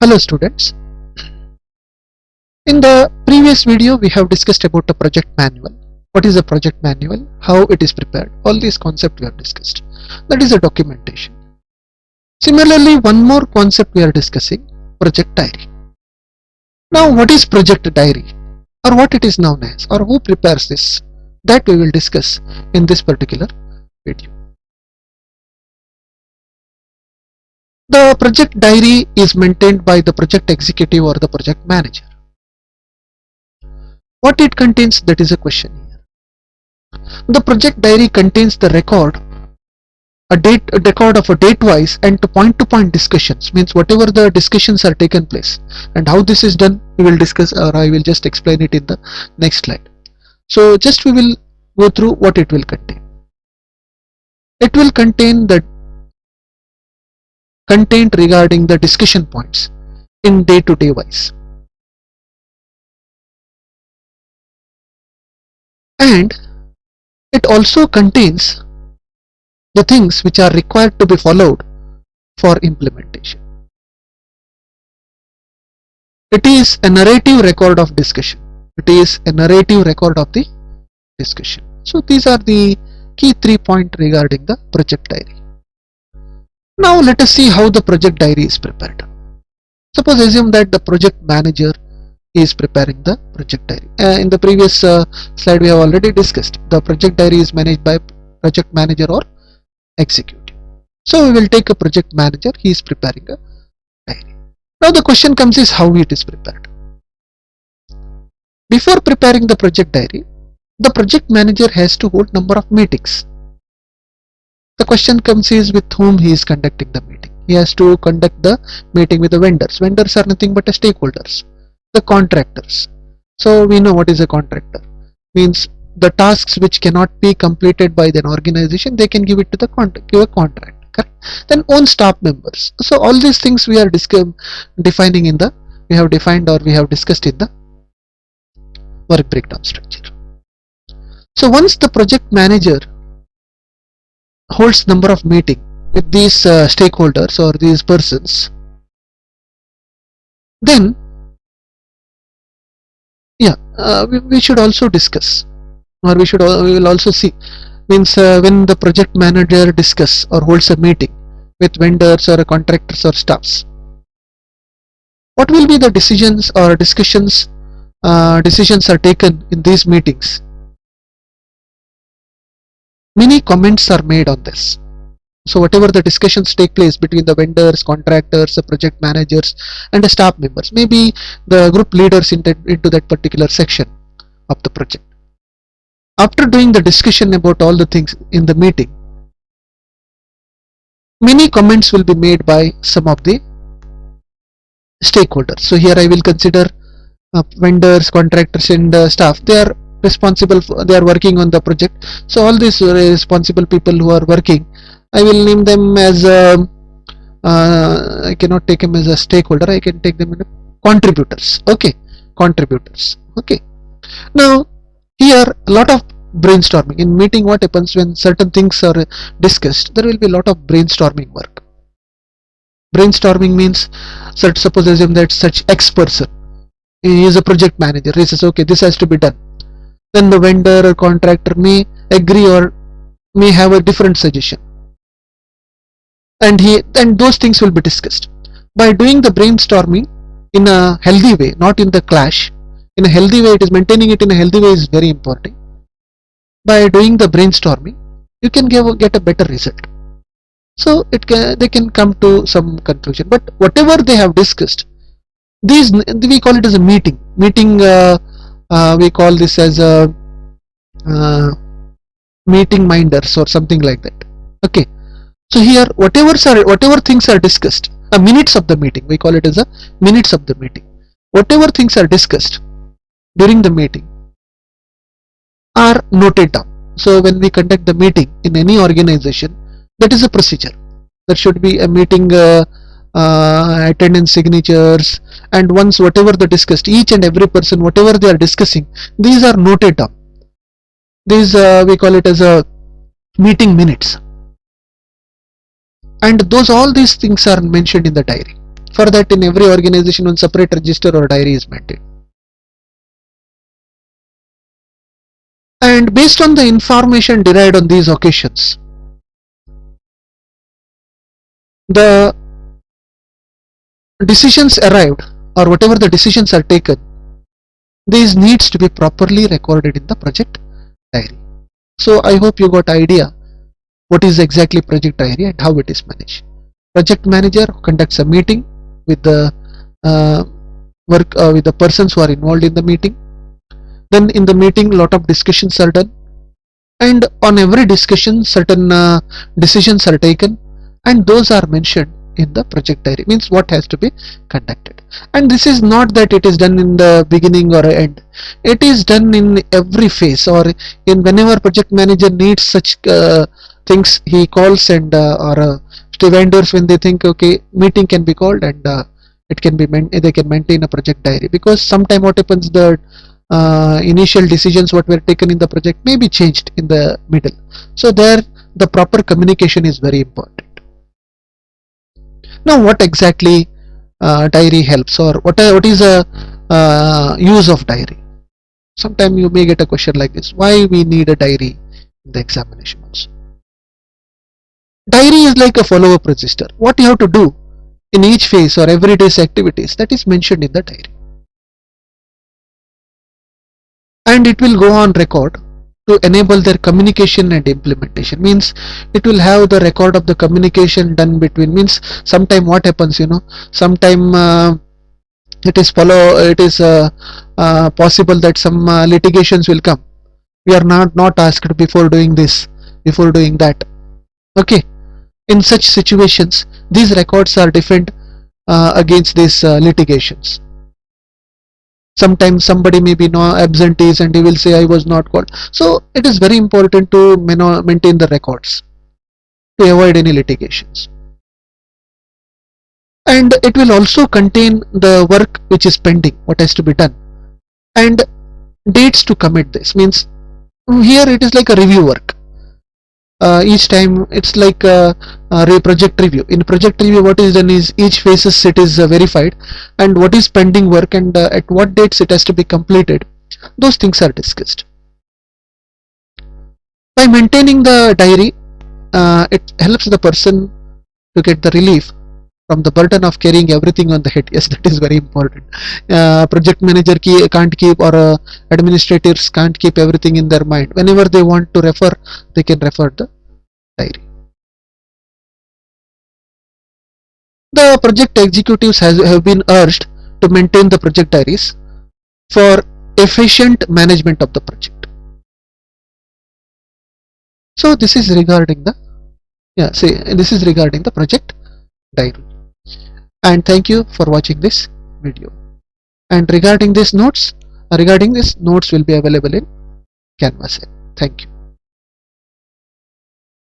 Hello students. In the previous video we have discussed about the project manual. What is a project manual? How it is prepared? All these concepts we have discussed. That is a documentation. Similarly, one more concept we are discussing, project diary. Now what is project diary? Or what it is known as? Or who prepares this? That we will discuss in this particular video. The project diary is maintained by the project executive or the project manager. What it contains, that is a question here. The project diary contains the record, a record of a date-wise and point-to-point discussions, means whatever the discussions are taken place, and how this is done we will discuss, or I will just explain it in the next slide. So just we will go through what it will contain. It will contain the content regarding the discussion points in day-to-day wise. And it also contains the things which are required to be followed for implementation. It is a narrative record of discussion. It is a narrative record of the discussion. So these are the key 3 points regarding the project diary. Now let us see how the project diary is prepared. Suppose assume that the project manager is preparing the project diary. In the previous slide we have already discussed the project diary is managed by project manager or executive. So we will take a project manager, he is preparing a diary. Now the question comes is how it is prepared. Before preparing the project diary, the project manager has to hold number of meetings. The question comes is with whom he is conducting the meeting. He has to conduct the meeting with the vendors. Vendors are nothing but stakeholders. The contractors. So we know what is a contractor. Means the tasks which cannot be completed by an organization, they can give it to the contract. Correct? Then own staff members. So all these things we are defining in the, we have defined or we have discussed in the work breakdown structure. So once the project manager holds number of meeting with these stakeholders or these persons, then we should also discuss, or we will also see, means when the project manager discuss or holds a meeting with vendors or contractors or staffs, what will be the decisions or discussions decisions are taken in these meetings. Many comments are made on this. So whatever the discussions take place between the vendors, contractors, the project managers and the staff members, maybe the group leaders into that particular section of the project. After doing the discussion about all the things in the meeting, many comments will be made by some of the stakeholders. So here I will consider vendors, contractors and staff. They are responsible for, they are working on the project. So all these responsible people who are working, I will name them as I cannot take them as a stakeholder, I can take them as contributors. Okay, contributors. Okay. Now here a lot of brainstorming in meeting. What happens when certain things are discussed, there will be a lot of brainstorming work. Brainstorming means, suppose assume that such X person, he is a project manager, he says okay, this has to be done. Then the vendor or contractor may agree or may have a different suggestion, and those things will be discussed. By doing the brainstorming in a healthy way, not in the clash, in a healthy way, it is maintaining it in a healthy way is very important. By doing the brainstorming, you can get a better result. So they can come to some conclusion. But whatever they have discussed, these we call it as a meeting. We call this as a meeting minders or something like that. Okay. So here whatever things are discussed, minutes of the meeting, we call it as a minutes of the meeting. Whatever things are discussed during the meeting are noted down. So when we conduct the meeting in any organization, that is a procedure. There should be a meeting attendance signatures, and once whatever they discussed, each and every person whatever they are discussing, these are noted down. These we call it as a meeting minutes, and all these things are mentioned in the diary. For that, in every organization, one separate register or diary is maintained. And based on the information derived on these occasions, the decisions arrived, or whatever the decisions are taken, these needs to be properly recorded in the project diary. So I hope you got idea what is exactly project diary and how it is managed. Project manager conducts a meeting with the with the persons who are involved in the meeting. Then in the meeting, lot of discussions are done, and on every discussion, certain decisions are taken, and those are mentioned in the project diary. Means what has to be conducted. And this is not that it is done in the beginning or end. It is done in every phase, or in whenever project manager needs such things, he calls, and or vendors, when they think okay, meeting can be called, and it can be they can maintain a project diary, because sometime what happens, the initial decisions what were taken in the project may be changed in the middle. So there the proper communication is very important. Now what exactly diary helps, or what is a use of diary? Sometime you may get a question like this: why we need a diary in the examination also? Diary is like a follow-up register. What you have to do in each phase or every day's activities, that is mentioned in the diary, and it will go on record to enable their communication and implementation. Means it will have the record of the communication done between. Means sometime what happens, sometime it is possible that some litigations will come. We are not asked before doing this, before doing that. Okay, in such situations, these records are defend against these litigations. Sometimes somebody may be absentees, and he will say I was not called. So it is very important to maintain the records to avoid any litigations. And it will also contain the work which is pending, what has to be done, and dates to commit this. Means here it is like a review work. Each time it's like a project review. In project review, what is done is each phases it is verified, and what is pending work, and at what dates it has to be completed. Those things are discussed. By maintaining the diary, it helps the person to get the relief from the burden of carrying everything on the head. Yes, that is very important. Project manager can't keep, or administrators can't keep everything in their mind. Whenever they want to refer, they can refer the diary. The project executives have been urged to maintain the project diaries for efficient management of the project. So this is regarding the this is regarding the project diary. And thank you for watching this video. And regarding this notes will be available in Canvas. Thank you.